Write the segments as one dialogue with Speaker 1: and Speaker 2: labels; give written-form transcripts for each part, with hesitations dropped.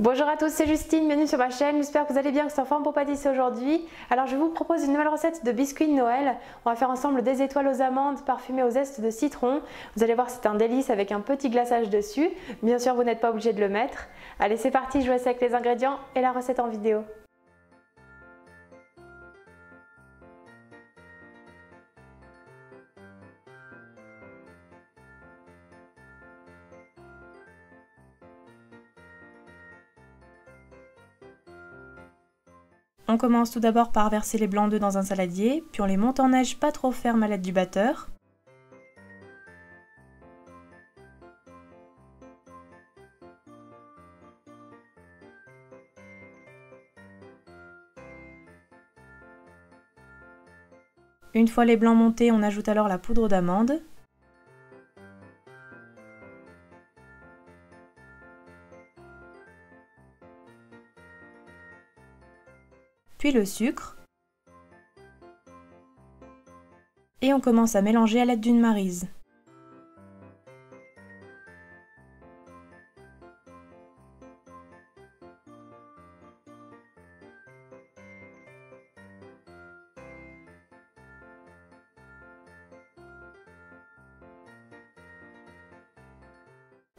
Speaker 1: Bonjour à tous, c'est Justine, bienvenue sur ma chaîne, j'espère que vous allez bien, que vous êtes en forme pour pâtisser aujourd'hui. Alors je vous propose une nouvelle recette de biscuits de Noël. On va faire ensemble des étoiles aux amandes parfumées aux zestes de citron. Vous allez voir, c'est un délice avec un petit glaçage dessus. Bien sûr, vous n'êtes pas obligé de le mettre. Allez, c'est parti, je vous laisse avec les ingrédients et la recette en vidéo.
Speaker 2: On commence tout d'abord par verser les blancs d'œufs dans un saladier, puis on les monte en neige pas trop ferme à l'aide du batteur. Une fois les blancs montés, on ajoute alors la poudre d'amande. Puis le sucre. Et on commence à mélanger à l'aide d'une maryse.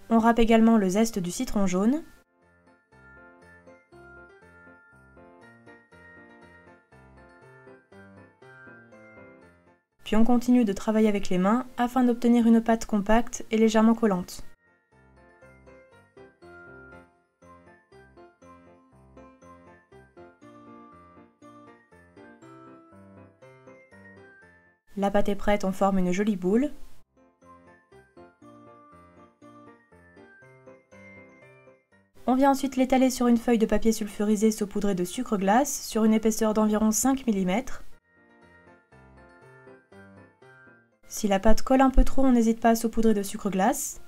Speaker 2: On râpe également le zeste du citron jaune. Puis on continue de travailler avec les mains afin d'obtenir une pâte compacte et légèrement collante. La pâte est prête, on forme une jolie boule. On vient ensuite l'étaler sur une feuille de papier sulfurisé saupoudré de sucre glace sur une épaisseur d'environ 5 mm. Si la pâte colle un peu trop, on n'hésite pas à saupoudrer de sucre glace.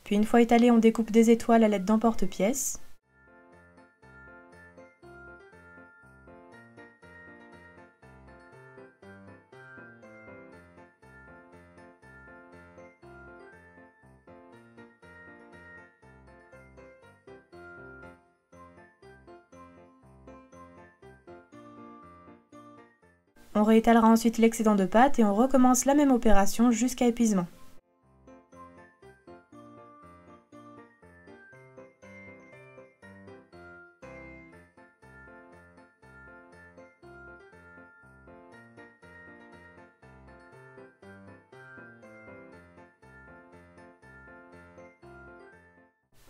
Speaker 2: Puis une fois étalé, on découpe des étoiles à l'aide d'emporte-pièces. On réétalera ensuite l'excédent de pâte et on recommence la même opération jusqu'à épuisement.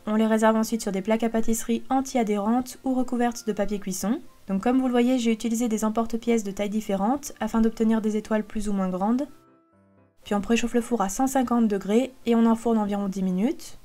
Speaker 2: On les réserve ensuite sur des plaques à pâtisserie anti-adhérentes ou recouvertes de papier cuisson. Donc comme vous le voyez, j'ai utilisé des emporte-pièces de tailles différentes afin d'obtenir des étoiles plus ou moins grandes. Puis on préchauffe le four à 150 degrés et on enfourne environ 10 minutes.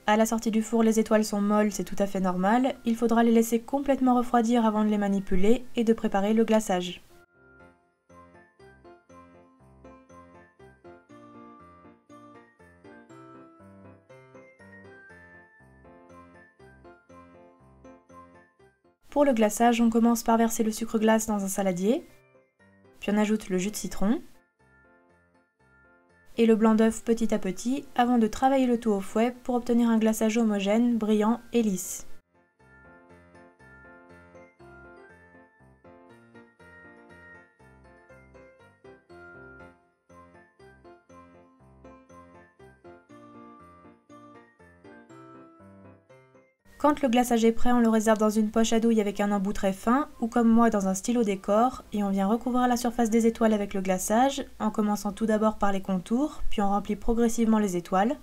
Speaker 2: À la sortie du four, les étoiles sont molles, c'est tout à fait normal. Il faudra les laisser complètement refroidir avant de les manipuler et de préparer le glaçage. Pour le glaçage, on commence par verser le sucre glace dans un saladier, puis on ajoute le jus de citron et le blanc d'œuf petit à petit avant de travailler le tout au fouet pour obtenir un glaçage homogène, brillant et lisse. Quand le glaçage est prêt, on le réserve dans une poche à douille avec un embout très fin ou comme moi dans un stylo décor et on vient recouvrir la surface des étoiles avec le glaçage en commençant tout d'abord par les contours, puis on remplit progressivement les étoiles.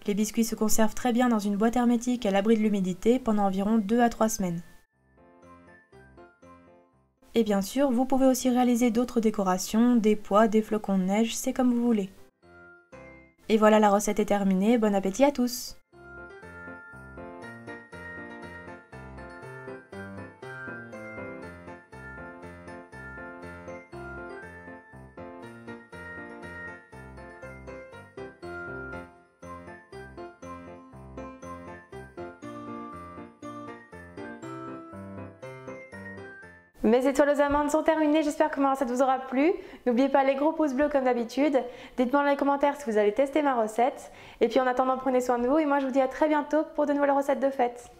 Speaker 2: Les biscuits se conservent très bien dans une boîte hermétique à l'abri de l'humidité pendant environ 2 à 3 semaines. Et bien sûr, vous pouvez aussi réaliser d'autres décorations, des pois, des flocons de neige, c'est comme vous voulez. Et voilà, la recette est terminée, bon appétit à tous!
Speaker 1: Mes étoiles aux amandes sont terminées, j'espère que ma recette vous aura plu. N'oubliez pas les gros pouces bleus comme d'habitude. Dites-moi dans les commentaires si vous avez testé ma recette. Et puis en attendant, prenez soin de vous et moi je vous dis à très bientôt pour de nouvelles recettes de fête.